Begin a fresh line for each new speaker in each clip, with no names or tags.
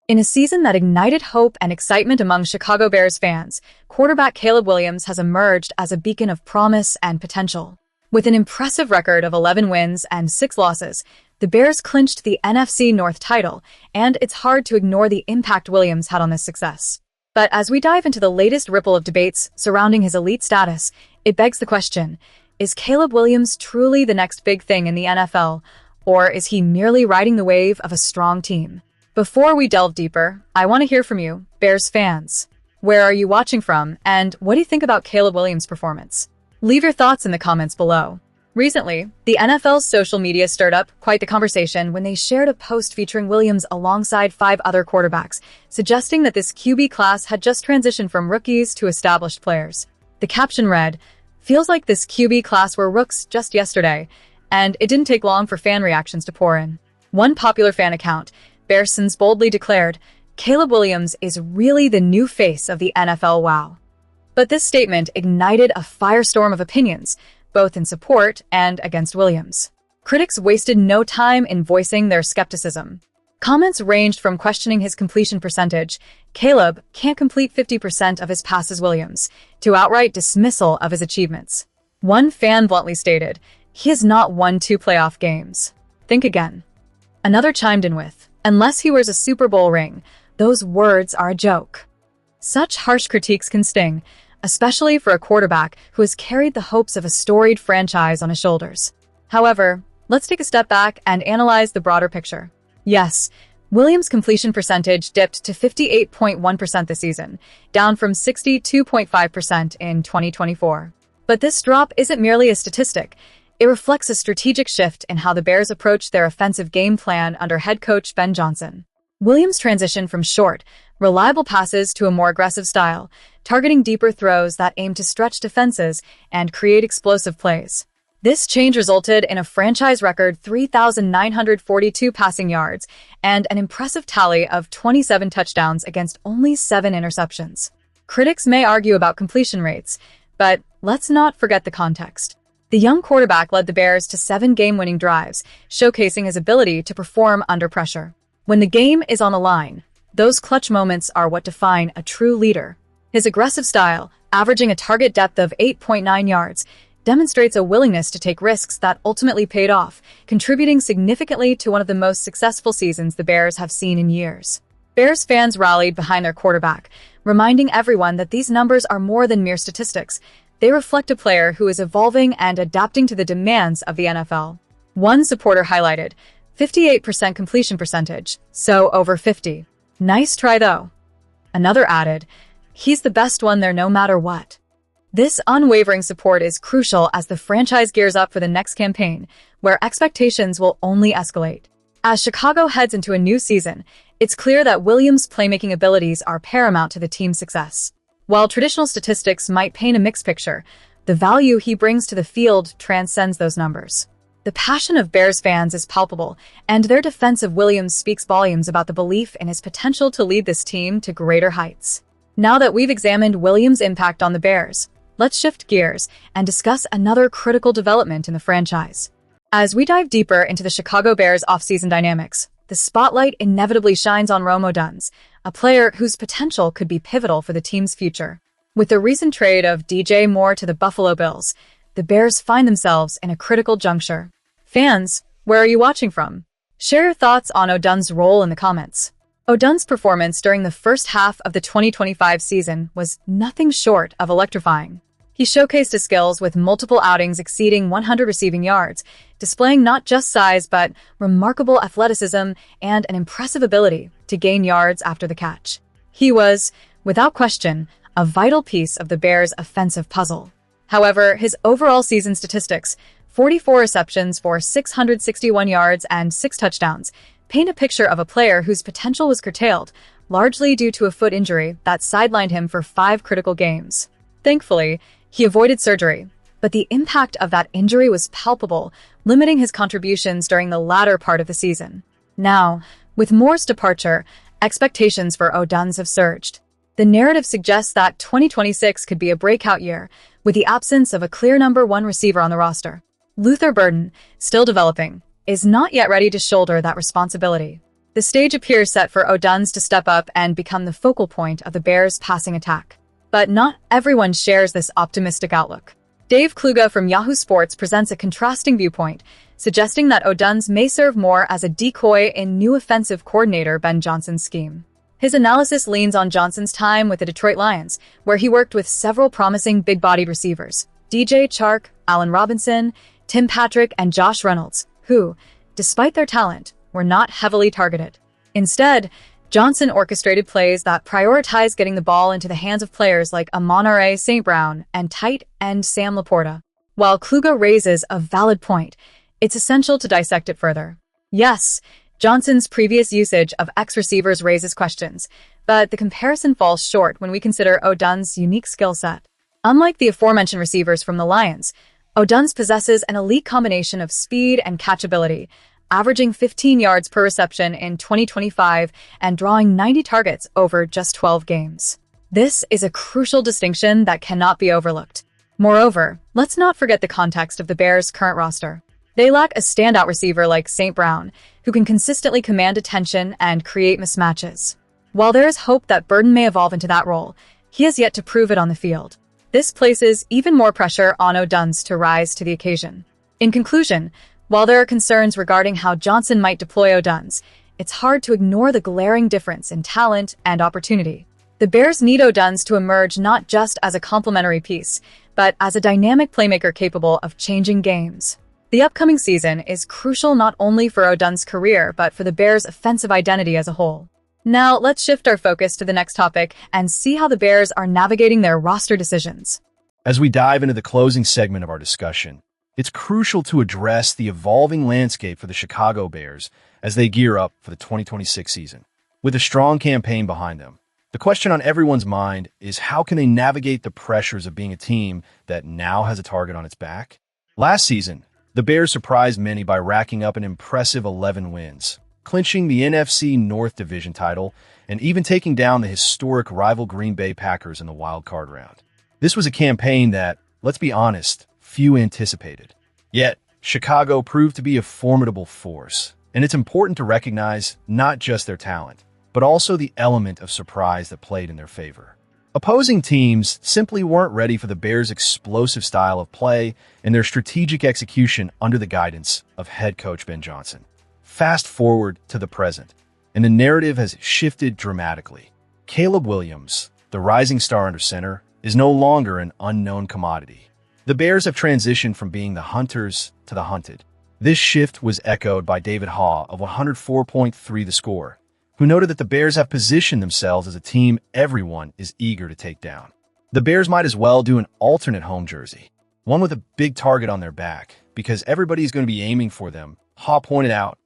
In a season that ignited hope and excitement among Chicago Bears fans, quarterback Caleb Williams has emerged as a beacon of promise and potential. With an impressive record of 11 wins and 6 losses, the Bears clinched the NFC North title, and it's hard to ignore the impact Williams had on this success. But as we dive into the latest ripple of debates surrounding his elite status, it begs the question, is Caleb Williams truly the next big thing in the NFL, or is he merely riding the wave of a strong team? Before we delve deeper, I want to hear from you, Bears fans. Where are you watching from, and what do you think about Caleb Williams' performance? Leave your thoughts in the comments below. Recently, the NFL's social media stirred up quite the conversation when they shared a post featuring Williams alongside 5 other quarterbacks, suggesting that this QB class had just transitioned from rookies to established players. The caption read, "Feels like this QB class were rooks just yesterday," and it didn't take long for fan reactions to pour in. One popular fan account, Bearsons, boldly declared, "Caleb Williams is really the new face of the NFL, wow." But this statement ignited a firestorm of opinions, both in support and against Williams. Critics wasted no time in voicing their skepticism. Comments ranged from questioning his completion percentage, "Caleb can't complete 50% of his passes, Williams," to outright dismissal of his achievements. One fan bluntly stated, "He has not won 2 playoff games. Think again." Another chimed in with, "Unless he wears a Super Bowl ring, those words are a joke." Such harsh critiques can sting, especially for a quarterback who has carried the hopes of a storied franchise on his shoulders. However, let's take a step back and analyze the broader picture. Yes, Williams' completion percentage dipped to 58.1% this season, down from 62.5% in 2024. But this drop isn't merely a statistic. It reflects a strategic shift in how the Bears approach their offensive game plan under head coach Ben Johnson. Williams transitioned from short, reliable passes to a more aggressive style, targeting deeper throws that aim to stretch defenses and create explosive plays. This change resulted in a franchise record 3,942 passing yards and an impressive tally of 27 touchdowns against only 7 interceptions. Critics may argue about completion rates, but let's not forget the context. The young quarterback led the Bears to 7 game-winning drives, showcasing his ability to perform under pressure. When the game is on the line, those clutch moments are what define a true leader. His aggressive style, averaging a target depth of 8.9 yards, demonstrates a willingness to take risks that ultimately paid off, contributing significantly to one of the most successful seasons the Bears have seen in years. Bears fans rallied behind their quarterback, reminding everyone that these numbers are more than mere statistics. They reflect a player who is evolving and adapting to the demands of the NFL. One supporter highlighted, 58% completion percentage, so over 50. Nice try though. Another added, "He's the best one there no matter what." This unwavering support is crucial as the franchise gears up for the next campaign, where expectations will only escalate. As Chicago heads into a new season, it's clear that Williams' playmaking abilities are paramount to the team's success. While traditional statistics might paint a mixed picture, the value he brings to the field transcends those numbers. The passion of Bears fans is palpable, and their defense of Williams speaks volumes about the belief in his potential to lead this team to greater heights. Now that we've examined Williams' impact on the Bears, let's shift gears and discuss another critical development in the franchise. As we dive deeper into the Chicago Bears offseason dynamics, the spotlight inevitably shines on Rome Odunze, a player whose potential could be pivotal for the team's future. With the recent trade of DJ Moore to the Buffalo Bills, the Bears find themselves in a critical juncture. Fans, where are you watching from? Share your thoughts on Odunze's role in the comments. Odunze's performance during the first half of the 2025 season was nothing short of electrifying. He showcased his skills with multiple outings exceeding 100 receiving yards, displaying not just size but remarkable athleticism and an impressive ability to gain yards after the catch. He was, without question, a vital piece of the Bears' offensive puzzle. However, his overall season statistics, 44 receptions for 661 yards and 6 touchdowns, paint a picture of a player whose potential was curtailed, largely due to a foot injury that sidelined him for 5 critical games. Thankfully, he avoided surgery, but the impact of that injury was palpable, limiting his contributions during the latter part of the season. Now, with Moore's departure, expectations for Odunze have surged. The narrative suggests that 2026 could be a breakout year, with the absence of a clear number 1 receiver on the roster. Luther Burden, still developing, is not yet ready to shoulder that responsibility. The stage appears set for O'Dunn's to step up and become the focal point of the Bears' passing attack. But not everyone shares this optimistic outlook. Dave Kluge from Yahoo Sports presents a contrasting viewpoint, suggesting that O'Dunn's may serve more as a decoy in new offensive coordinator Ben Johnson's scheme. His analysis leans on Johnson's time with the Detroit Lions, where he worked with several promising big-bodied receivers, DJ Chark, Allen Robinson, Tim Patrick, and Josh Reynolds, who, despite their talent, were not heavily targeted. Instead, Johnson orchestrated plays that prioritized getting the ball into the hands of players like Amon-Ra St. Brown and tight end Sam Laporta. While Kluge raises a valid point, it's essential to dissect it further. Yes, Johnson's previous usage of X receivers raises questions, but the comparison falls short when we consider O'Dunn's unique skill set. Unlike the aforementioned receivers from the Lions, O'Dunn's possesses an elite combination of speed and catchability, averaging 15 yards per reception in 2025 and drawing 90 targets over just 12 games. This is a crucial distinction that cannot be overlooked. Moreover, let's not forget the context of the Bears' current roster. They lack a standout receiver like St. Brown, who can consistently command attention and create mismatches. While there is hope that Burden may evolve into that role, he has yet to prove it on the field. This places even more pressure on O'Dunn's to rise to the occasion. In conclusion, while there are concerns regarding how Johnson might deploy O'Dunn's, it's hard to ignore the glaring difference in talent and opportunity. The Bears need O'Dunn's to emerge not just as a complementary piece, but as a dynamic playmaker capable of changing games. The upcoming season is crucial not only for O'Dunn's career, but for the Bears' offensive identity as a whole. Now, let's shift our focus to the next topic and see how the Bears are navigating their roster decisions.
As we dive into the closing segment of our discussion, it's crucial to address the evolving landscape for the Chicago Bears as they gear up for the 2026 season. With a strong campaign behind them, the question on everyone's mind is how can they navigate the pressures of being a team that now has a target on its back? Last season, the Bears surprised many by racking up an impressive 11 wins, clinching the NFC North Division title, and even taking down the historic rival Green Bay Packers in the wild card round. This was a campaign that, let's be honest, few anticipated. Yet, Chicago proved to be a formidable force, and it's important to recognize not just their talent, but also the element of surprise that played in their favor. Opposing teams simply weren't ready for the Bears' explosive style of play and their strategic execution under the guidance of head coach Ben Johnson. Fast forward to the present, and the narrative has shifted dramatically. Caleb Williams, the rising star under center, is no longer an unknown commodity. The Bears have transitioned from being the hunters to the hunted. This shift was echoed by David Haugh of 104.3 The Score, who noted that the Bears have positioned themselves as a team everyone is eager to take down. The Bears might as well do an alternate home jersey, one with a big target on their back, because everybody's going to be aiming for them, Haugh pointed out,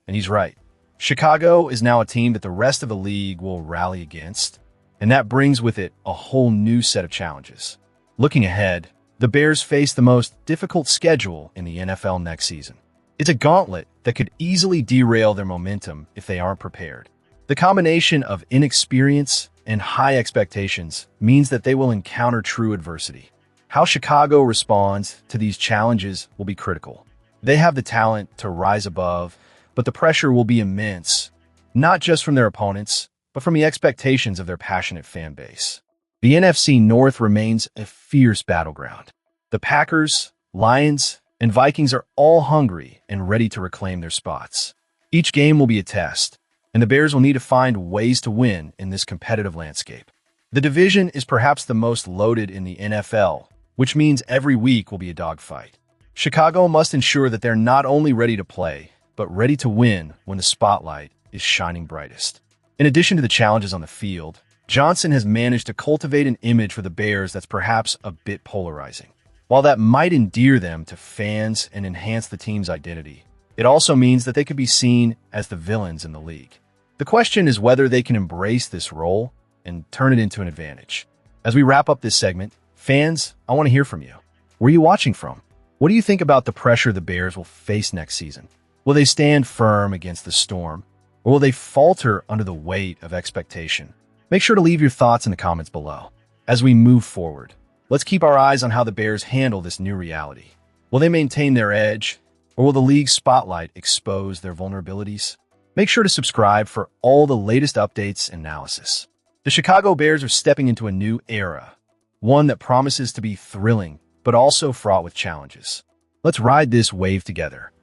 and he's right. Chicago is now a team that the rest of the league will rally against, and that brings with it a whole new set of challenges. Looking ahead, the Bears face the most difficult schedule in the NFL next season. It's a gauntlet that could easily derail their momentum if they aren't prepared. The combination of inexperience and high expectations means that they will encounter true adversity. How Chicago responds to these challenges will be critical. They have the talent to rise above, but the pressure will be immense, not just from their opponents, but from the expectations of their passionate fan base. The NFC North remains a fierce battleground. The Packers, Lions, and Vikings are all hungry and ready to reclaim their spots. Each game will be a test, and the Bears will need to find ways to win in this competitive landscape. The division is perhaps the most loaded in the NFL, which means every week will be a dogfight. Chicago must ensure that they're not only ready to play, but ready to win when the spotlight is shining brightest. In addition to the challenges on the field, Johnson has managed to cultivate an image for the Bears that's perhaps a bit polarizing. While that might endear them to fans and enhance the team's identity, it also means that they could be seen as the villains in the league. The question is whether they can embrace this role and turn it into an advantage. As we wrap up this segment, fans, I want to hear from you. Where are you watching from? What do you think about the pressure the Bears will face next season? Will they stand firm against the storm, or will they falter under the weight of expectation? Make sure to leave your thoughts in the comments below. As we move forward, let's keep our eyes on how the Bears handle this new reality. Will they maintain their edge, or will the league's spotlight expose their vulnerabilities? Make sure to subscribe for all the latest updates and analysis. The Chicago Bears are stepping into a new era, one that promises to be thrilling, but also fraught with challenges. Let's ride this wave together.